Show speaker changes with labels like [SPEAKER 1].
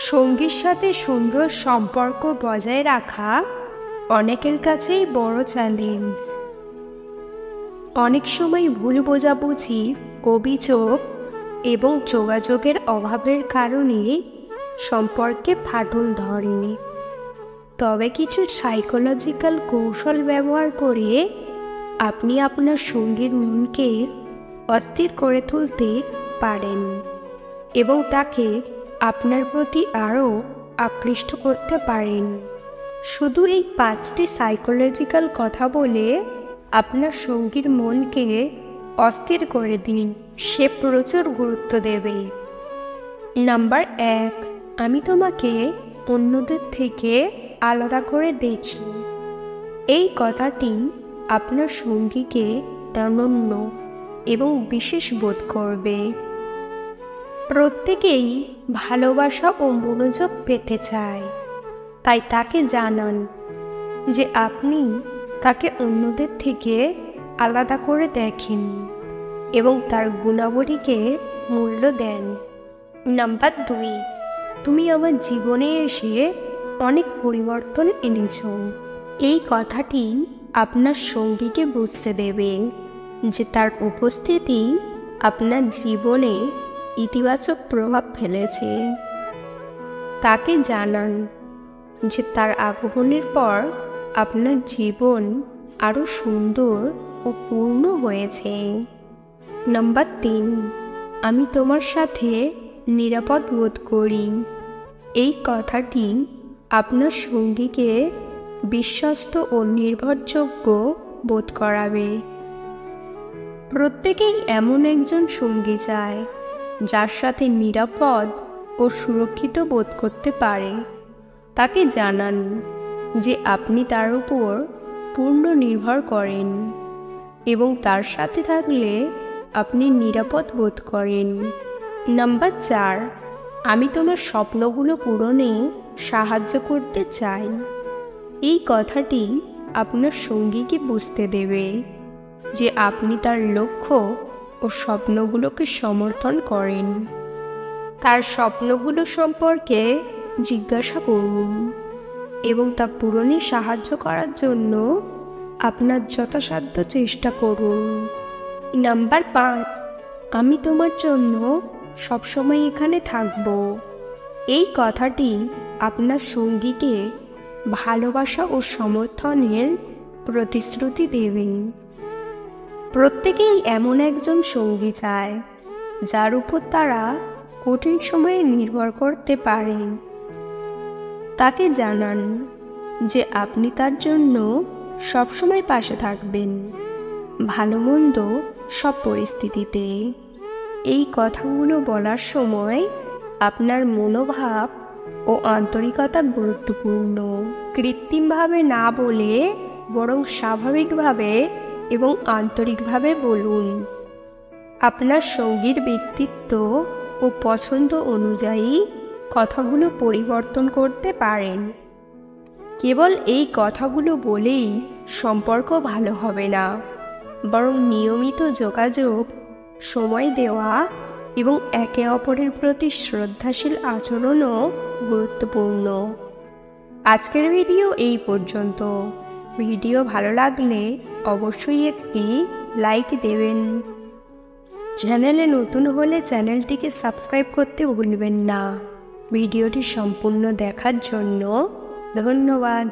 [SPEAKER 1] সঙ্গীর সাথে সুন্দর সম্পর্ক বজায় রাখা অনেকের কাছেই বড় চ্যালেঞ্জ। অনেক সময় ভুল বোঝাবুঝি, অভিযোগ এবং যোগাযোগের অভাবের কারণে সম্পর্কে ফাটল ধরে। তবে কিছু সাইকোলজিক্যাল কৌশল ব্যবহার করে আপনি আপনার সঙ্গীর মনকে অস্থির করে তুলতে পারেন এবং তাকে আপনার প্রতি আরও আকৃষ্ট করতে পারেন। শুধু এই 5টি সাইকোলজিক্যাল কথা বলে আপনার সঙ্গীর মনকে অস্থির করে দিন, সে প্রচুর গুরুত্ব দেবে। নাম্বার 1, আমি তোমাকে অন্যদের থেকে আলাদা করে দেখি। এই কথাটি আপনার সঙ্গীকে অনন্য এবং বিশেষ বোধ করবে। প্রত্যেকেই ভালোবাসা ও মনোযোগ পেতে চায়, তাই তাকে জানান যে আপনি তাকে অন্যদের থেকে আলাদা করে দেখেন এবং তার গুণাবলীকে মূল্য দেন। নাম্বার 2, তুমি আমার জীবনে এসে অনেক পরিবর্তন এনেছ। এই কথাটি আপনার সঙ্গীকে বুঝতে দেবে যে তার উপস্থিতি আপনার জীবনে ইতিবাচক প্রভাব ফেলেছে। তাকে জানান যে তার আগমনের পর আপনার জীবন আরও সুন্দর ও পূর্ণ হয়েছে। নাম্বার 3, আমি তোমার সাথে নিরাপদ বোধ করি। এই কথাটি আপনার সঙ্গীকে বিশ্বস্ত ও নির্ভরযোগ্য বোধ করাবে। প্রত্যেকেই এমন একজন সঙ্গী চায় যার সাথে নিরাপদ ও সুরক্ষিত বোধ করতে পারে। তাকে জানান যে আপনি তার উপর পূর্ণ নির্ভর করেন এবং তার সাথে থাকলে আপনি নিরাপদ বোধ করেন। নাম্বার 4, আমি তোমার স্বপ্নগুলো পূরণে সাহায্য করতে চাই। এই কথাটি আপনার সঙ্গীকে বুঝতে দেবে যে আপনি তার লক্ষ্য ও স্বপ্নগুলোকে সমর্থন করেন। তার স্বপ্নগুলো সম্পর্কে জিজ্ঞাসা করুন এবং তা পূরণে সাহায্য করার জন্য আপনার যথাসাধ্য চেষ্টা করুন। নাম্বার 5, আমি তোমার জন্য সবসময় এখানে থাকব। এই কথাটি আপনার সঙ্গীকে ভালোবাসা ও সমর্থনের প্রতিশ্রুতি দেবে। প্রত্যেকেই এমন একজন সঙ্গী চায় যার উপর তারা কঠিন সময়ে নির্ভর করতে পারে। তাকে জানান যে আপনি তার জন্য সবসময় পাশে থাকবেন, ভালো মন্দ সব পরিস্থিতিতে। এই কথাগুলো বলার সময় আপনার মনোভাব ও আন্তরিকতা গুরুত্বপূর্ণ। কৃত্রিমভাবে না বলে বরং স্বাভাবিকভাবে এবং আন্তরিকভাবে বলুন। আপনার সঙ্গীর ব্যক্তিত্ব ও পছন্দ অনুযায়ী কথাগুলো পরিবর্তন করতে পারেন। কেবল এই কথাগুলো বলেই সম্পর্ক ভালো হবে না, বরং নিয়মিত যোগাযোগ, সময় দেওয়া এবং একে অপরের প্রতি শ্রদ্ধাশীল আচরণও গুরুত্বপূর্ণ। আজকের ভিডিও এই পর্যন্ত। ভিডিও ভালো লাগলে অবশ্যই একটি লাইক দেবেন। চ্যানেলে নতুন হলে চ্যানেলটিকে সাবস্ক্রাইব করতে ভুলবেন না। ভিডিওটি সম্পূর্ণ দেখার জন্য ধন্যবাদ।